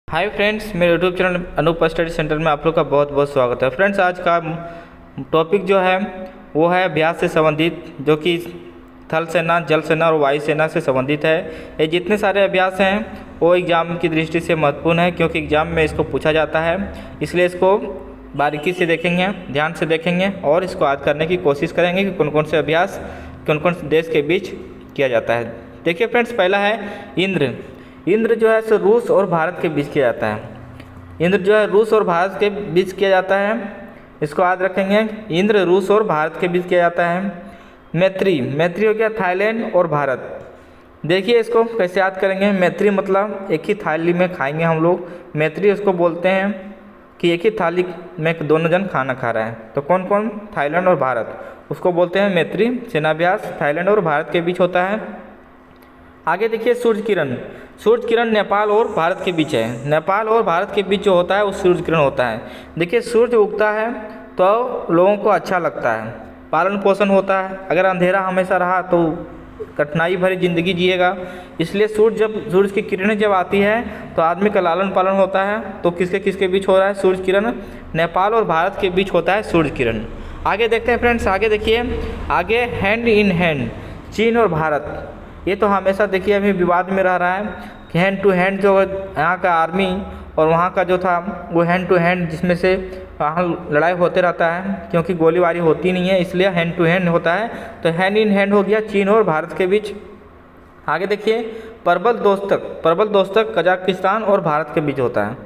हाय friends, मेरे YouTube channel Anoop study centre में आप लोग का बहुत बहुत स्वागत है। फ्रेंड्स, आज का टॉपिक जो है वो है अभ्यास से संबंधित, जो कि थल सेना, जल सेना और वायु सेना से संबंधित है। ये जितने सारे अभ्यास हैं वो एग्ज़ाम की दृष्टि से महत्वपूर्ण है, क्योंकि एग्ज़ाम में इसको पूछा जाता है। इसलिए इसको बारीकी से देखेंगे, ध्यान से देखेंगे और इसको याद करने की कोशिश करेंगे कि कौन कौन से अभ्यास कौन कौन से देश के बीच किया जाता है। देखिए फ्रेंड्स, पहला है इंद्र। इंद्र जो है सो रूस और भारत के बीच किया जाता है। इंद्र जो है रूस और भारत के बीच किया जाता है, इसको याद रखेंगे। इंद्र रूस और भारत के बीच किया जाता है। मैत्री, मैत्री हो गया थाईलैंड और भारत। देखिए इसको कैसे याद करेंगे। मैत्री मतलब एक ही थाली में खाएंगे हम लोग। मैत्री उसको बोलते हैं कि एक ही थाली में दोनों जन खाना खा रहे हैं। तो कौन कौन? थाईलैंड और भारत, उसको बोलते हैं मैत्री। सेनाभ्यास थाईलैंड और भारत के बीच होता है। आगे देखिए सूर्य किरण। सूर्य किरण नेपाल और भारत के बीच है। नेपाल और भारत के बीच जो होता है वो सूर्य किरण होता है। देखिए सूर्य उगता है तो लोगों को अच्छा लगता है, पालन पोषण होता है। अगर अंधेरा हमेशा रहा तो कठिनाई भरी ज़िंदगी जिएगा। इसलिए सूर्य की किरणें जब आती है तो आदमी का लालन पालन होता है। तो किसके किसके बीच हो रहा है सूर्य किरण? नेपाल और भारत के बीच होता है सूर्य किरण। आगे देखते हैं फ्रेंड्स, आगे देखिए। आगे हैंड इन हैंड, चीन और भारत। ये तो हमेशा देखिए अभी विवाद में रह रहा है कि हैंड टू हैंड जो यहाँ का आर्मी और वहाँ का जो था वो हैंड टू हैंड, जिसमें से वहाँ लड़ाई होते रहता है, क्योंकि गोलीबारी होती नहीं है, इसलिए हैंड टू हैंड होता है। तो हैंड इन हैंड हो गया चीन और भारत के बीच। आगे देखिए प्रबल दोस्तक। प्रबल दोस्तक कजाकिस्तान और भारत के बीच होता है।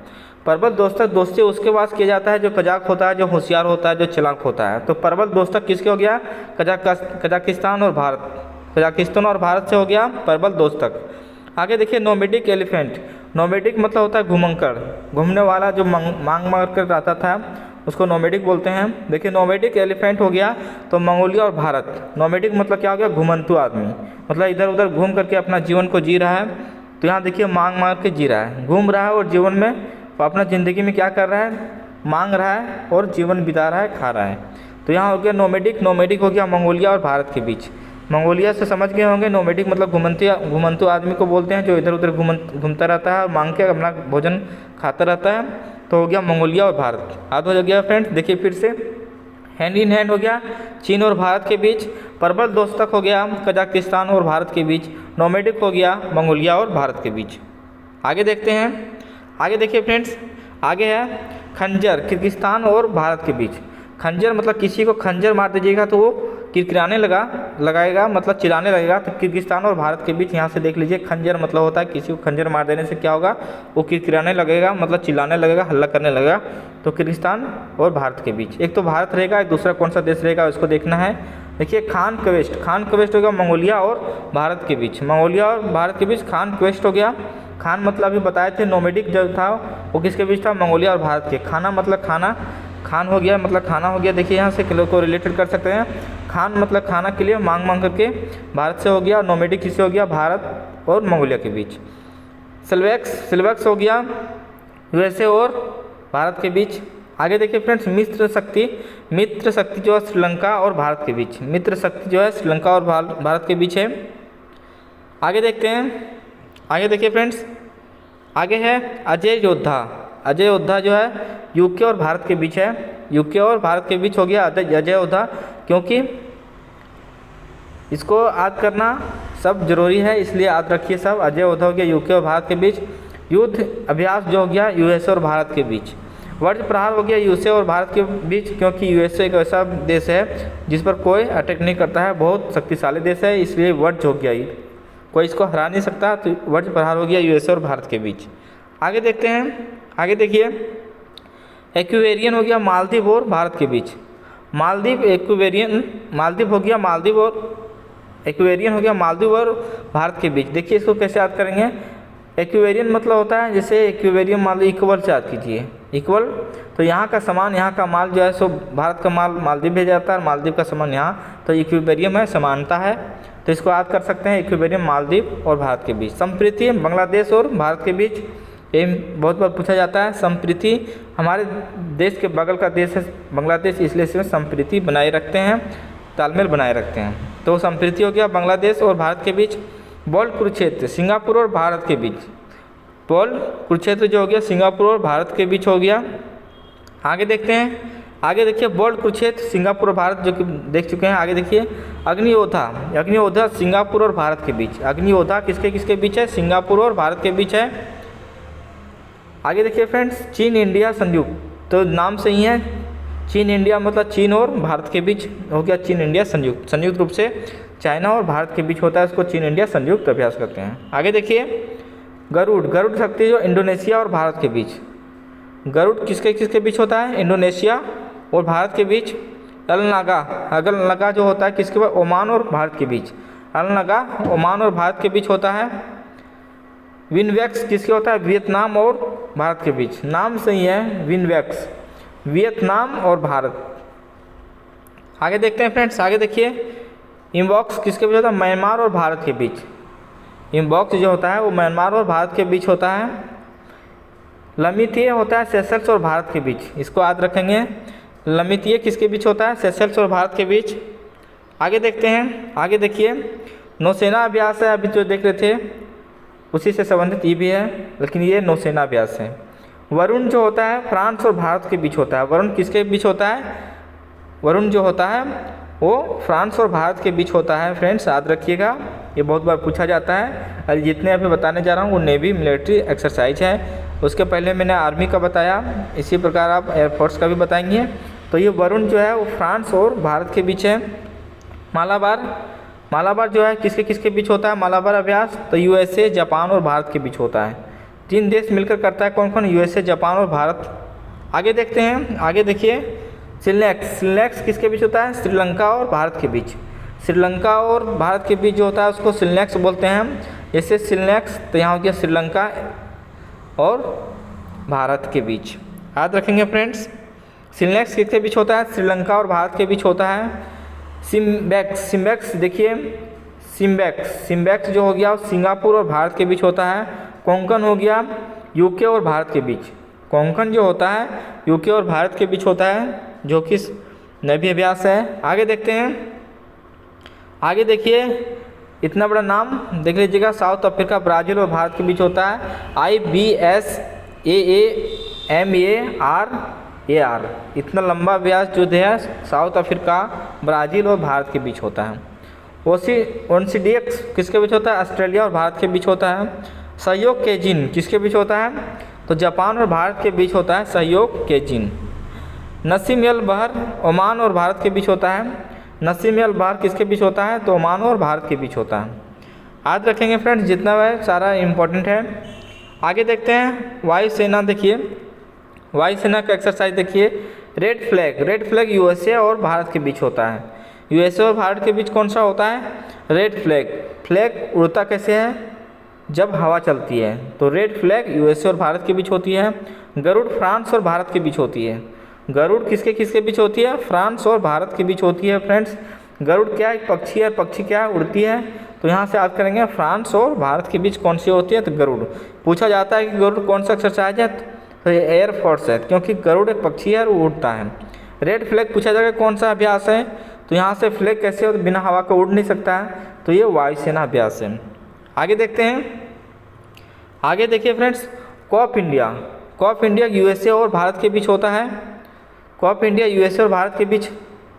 प्रबल दोस्तक दोस्ती उसके पास किया जाता है जो कजाक होता है, जो होशियार होता है, जो चालाक होता है। तो प्रबल दोस्तक किसके हो गया? कजाकिस्तान और भारत। कजाकिस्तान और भारत से हो गया प्रबल दोस्तक। आगे देखिए नोमैडिक एलिफेंट। नोमैडिक मतलब होता है घुमंकड़, घूमने वाला जो मांग मार कर रहता था उसको नोमैडिक बोलते हैं। देखिए नोमैडिक एलिफेंट हो गया तो मंगोलिया और भारत। नोमैडिक मतलब क्या हो गया? घुमंतु आदमी, मतलब इधर उधर घूम करके अपना जीवन को जी रहा है। तो यहाँ देखिए मांग मार के जी रहा है, घूम रहा है और जीवन में अपना ज़िंदगी में क्या कर रहा है? मांग रहा है और जीवन बिता रहा है, खा रहा है। तो यहाँ हो गया नोमैडिक। नोमैडिक हो गया मंगोलिया और भारत के बीच। मंगोलिया से समझ गए होंगे। नोमैडिक मतलब घुमंतु आदमी को बोलते हैं, जो इधर उधर घूमता रहता है और मांग के अपना भोजन खाता रहता है। तो हो गया मंगोलिया और भारत। याद हो गया फ्रेंड्स। देखिए फिर से हैंड इन हैंड हो गया चीन और भारत के बीच। प्रबल दोस्तक हो गया कजाकिस्तान और भारत के बीच। नोमैडिक हो गया मंगोलिया और भारत के बीच। आगे देखते हैं। आगे देखिए फ्रेंड्स, आगे है खंजर, किर्गिस्तान और भारत के बीच। खंजर मतलब किसी को खंजर मार दीजिएगा तो वो किरकिराने लगाएगा, मतलब चिल्लाने लगेगा। तो किर्गिस्तान और भारत के बीच यहाँ से देख लीजिए, खंजर मतलब होता है किसी को खंजर मार देने से क्या होगा? वो किरकिराने लगेगा, मतलब चिल्लाने लगेगा, हल्ला करने लगेगा। तो किर्गिस्तान और भारत के बीच एक तो भारत रहेगा, एक दूसरा कौन सा देश रहेगा उसको देखना है। देखिए खान क्वेस्ट। खान क्वेस्ट हो गया मंगोलिया और भारत के बीच। मंगोलिया और भारत के बीच खान क्वेस्ट हो गया। खान मतलब अभी बताए थे नोमैडिक जो था वो किसके बीच था? मंगोलिया और भारत के। खाना मतलब खाना, खान हो गया मतलब खाना हो गया। देखिए यहाँ से को रिलेटेड कर सकते हैं। खान मतलब खाना के लिए मांग मांग करके भारत से हो गया। नोमैडिक किससे हो गया? भारत और मंगोलिया के बीच। सिल्वेक्स हो गया यूएसए और भारत के बीच। आगे देखिए फ्रेंड्स मित्र शक्ति। मित्र शक्ति जो है श्रीलंका और भारत के बीच। मित्र शक्ति जो है श्रीलंका और भारत के बीच है। आगे देखते हैं। आगे देखिए फ्रेंड्स, आगे है अजय योद्धा। अजय योद्धा जो है यूके और भारत के बीच है। यूके और भारत के बीच हो गया अजय योद्धा, क्योंकि इसको याद करना सब जरूरी है, इसलिए याद रखिए सब। अजय योद्धा हो गया यूके और भारत के बीच। युद्ध अभ्यास जो हो गया यूएसए और भारत के बीच। वज्र प्रहार हो गया यूएसए और भारत के बीच, क्योंकि यूएसए एक ऐसा देश है जिस पर कोई अटैक नहीं करता है, बहुत शक्तिशाली देश है, इसलिए वज्र हो गया, कोई इसको हरा नहीं सकता। तो वज्र प्रहार हो गया यूएसए और भारत के बीच। आगे देखते हैं। आगे देखिए एक्वेरियन हो गया मालदीव और भारत के बीच। मालदीव एक्वेरियन, मालदीव हो गया मालदीव और एक्वेरियन हो गया मालदीव और भारत के बीच। देखिए इसको कैसे याद करेंगे। एक्वेरियन मतलब होता है, जैसे एक्वेरियम मान लो इक्वल से याद कीजिए, इक्वल। तो यहाँ का सामान, यहाँ का माल जो है सो भारत का माल मालदीव भेजा जाता है, मालदीव का सामान यहाँ। तो इक्वेरियम है, समानता है, तो इसको याद कर सकते हैं इक्वेरियम मालदीव और भारत के बीच। संप्रीति बांग्लादेश और भारत के बीच, ये बहुत बार पूछा जाता है। संप्रीति हमारे देश के बगल का देश है बांग्लादेश, इसलिए इसमें संप्रीति बनाए रखते हैं, तालमेल बनाए रखते हैं। तो संप्रीति हो गया बांग्लादेश और भारत के बीच। बॉल कुरुक्षेत्र सिंगापुर और भारत के बीच। 12 कुरुक्षेत्र जो हो गया सिंगापुर और भारत के बीच हो गया। आगे देखते हैं, आगे देखिए बोल्ड कुरुक्षेत्र सिंगापुर और भारत जो कि देख चुके हैं। आगे देखिए अग्नियोद्धा, अग्नियोद्धा सिंगापुर और भारत के बीच, अग्नियोद्धा किसके किसके बीच है, सिंगापुर और भारत के बीच है। आगे देखिए फ्रेंड्स चीन इंडिया संयुक्त, तो नाम से ही है चीन इंडिया मतलब चीन और भारत के बीच हो गया चीन इंडिया संयुक्त, संयुक्त रूप से चाइना और भारत के बीच होता है, उसको चीन इंडिया संयुक्त अभ्यास करते हैं। आगे देखिए गरुड़, गरुड़ शक्ति जो इंडोनेशिया और भारत के बीच, गरुड़ किसके किसके बीच होता है, इंडोनेशिया और भारत के बीच। अलनागा, अलनागा जो होता है किसके बीच, ओमान और भारत के बीच, अलनागा ओमान और भारत के बीच होता है। विनवेक्स किसके होता है, वियतनाम और भारत के बीच, नाम सही है विनवेक्स, वियतनाम और भारत। आगे देखते हैं फ्रेंड्स, आगे देखिए इम्बॉक्स किसके बीच होता है, म्यांमार और भारत के बीच, इम्बॉक्स जो होता है वो म्यांमार और भारत के बीच होता है। लमितीय होता है सेशल्स और भारत के बीच, इसको याद रखेंगे, लमितीय किसके बीच होता है, सेशल्स और भारत के बीच। आगे देखते हैं, आगे देखिए नौसेना अभ्यास है, अभी जो देख रहे थे उसी से संबंधित ये भी है, लेकिन ये नौसेना अभ्यास है। वरुण जो होता है फ्रांस और भारत के बीच होता है, वरुण किसके बीच होता है, वरुण जो होता है वो फ्रांस और भारत के बीच होता है। फ्रेंड्स याद रखिएगा, ये बहुत बार पूछा जाता है। और जितने अभी बताने जा रहा हूँ वो नेवी मिलिट्री एक्सरसाइज है, उसके पहले मैंने आर्मी का बताया, इसी प्रकार आप एयरफोर्स का भी बताएंगे। तो ये वरुण जो है वो फ्रांस और भारत के बीच है। मालाबार, मालाबार जो है किसके किसके बीच होता है, मालाबार अभ्यास तो यूएसए जापान और भारत के बीच होता है। 3 देश मिलकर करता है, कौन कौन, यूएसए जापान और भारत। आगे देखते हैं, आगे देखिए सिलनेक्स, सिलनेक्स किसके बीच होता है, श्रीलंका और भारत के बीच, श्रीलंका और भारत के बीच जो होता है उसको सिलनेक्स बोलते हैं हम। जैसे सिलनेक्स तो यहाँ हो गया श्रीलंका और भारत के बीच, याद रखेंगे फ्रेंड्स। सिलनेक्स किसके बीच होता है, श्रीलंका और भारत के बीच होता है। सिम्बैक्स, सिम्बैक्स देखिए सिम्बैक्स, सिम्बैक्स जो हो गया सिंगापुर और भारत के बीच होता है। कोंकण हो गया यूके और भारत के बीच, कोंकण जो होता है यूके और भारत के बीच होता है, जो कि नेवी अभ्यास है। आगे देखते हैं, आगे देखिए इतना बड़ा नाम देख लीजिएगा, साउथ अफ्रीका ब्राज़ील और भारत के बीच होता है। IBSAAMARAR, इतना लंबा अभ्यास जो है साउथ अफ्रीका ब्राज़ील और भारत के बीच होता है। ONCDX किसके बीच होता है, ऑस्ट्रेलिया और भारत के बीच होता है। सहयोग के जिन किसके बीच होता है, तो जापान और भारत के बीच होता है सहयोग के जिन। नसीम अल बहर ओमान और भारत के बीच होता है, नसीम अल बहर किसके बीच होता है, तो ओमान और भारत के बीच होता है। याद रखेंगे फ्रेंड्स, जितना है सारा इम्पोर्टेंट है। आगे देखते हैं वायुसेना, देखिए वायुसेना का एक्सरसाइज देखिए। Red flag, red flag USA और भारत के बीच होता है, यूएसए और भारत के बीच कौन सा होता है, रेड फ्लैग। फ्लैग उड़ता कैसे है, जब हवा चलती है, तो रेड फ्लैग यूएसए और भारत के बीच होती है। गरुड़ फ्रांस और भारत के बीच होती है, गरुड़ किसके किसके बीच होती है, फ्रांस और भारत के बीच होती है। फ्रेंड्स गरुड़ क्या एक पक्षी है, पक्षी क्या उड़ती है, तो यहाँ से याद करेंगे फ्रांस और भारत के बीच कौन सी होती है, तो गरुड़। पूछा जाता है कि गरुड़ कौन सा एक्सरसाइज है, तो ये एयरफोर्स है, क्योंकि गरुड़ एक पक्षी है और वो उड़ता है। रेड फ्लैग पूछा जाएगा कौन सा अभ्यास है, तो यहाँ से फ्लैग कैसे हो, बिना हवा को उड़ नहीं सकता है, तो ये वायुसेना अभ्यास है। आगे देखते हैं, आगे देखिए friends cop India, cop India USA और भारत के बीच होता है, कॉप इंडिया यूएसए और भारत के बीच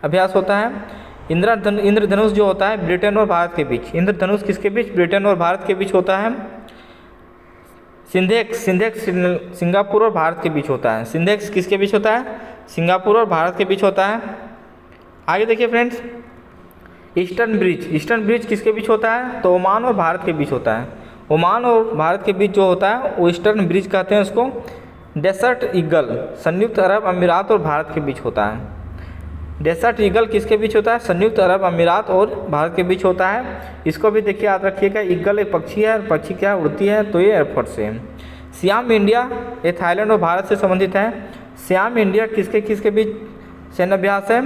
अभ्यास होता है। इंद्रधनुष जो होता है ब्रिटेन और भारत के बीच, इंद्रधनुष किसके बीच, ब्रिटेन और भारत के बीच होता है। सिंधेक्स, सिंधेक्स सिंगापुर और भारत के बीच होता है, सिंधेक्स किसके बीच होता है, सिंगापुर और भारत के बीच होता है। आगे देखिए friends eastern bridge, eastern bridge किसके बीच होता है, तो ओमान और भारत के बीच होता है, ओमान और भारत के बीच जो होता है वो ईस्टर्न ब्रिज कहते हैं उसको। डेसर्ट ईगल संयुक्त अरब अमीरात और भारत के बीच होता है, डेसर्ट ईगल किसके बीच होता है, संयुक्त अरब अमीरात और भारत के बीच होता है। इसको भी देखिए याद रखिएगा, ईगल एक पक्षी है, पक्षी क्या उड़ती है, तो ये एयरफोर्स से। सियाम इंडिया ये थाईलैंड और भारत से संबंधित है, सियाम इंडिया किसके किसके बीच सैन्य अभ्यास है,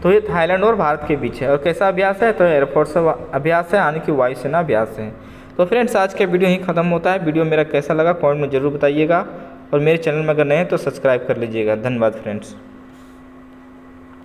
तो ये थाईलैंड और भारत के बीच है। और कैसा अभ्यास है, तो एयरफोर्स अभ्यास है, यानी कि वायुसेना अभ्यास है। तो फ्रेंड्स आज का वीडियो यहीं ख़त्म होता है। वीडियो मेरा कैसा लगा कमेंट में ज़रूर बताइएगा, और मेरे चैनल में अगर नए हैं तो सब्सक्राइब कर लीजिएगा। धन्यवाद फ्रेंड्स।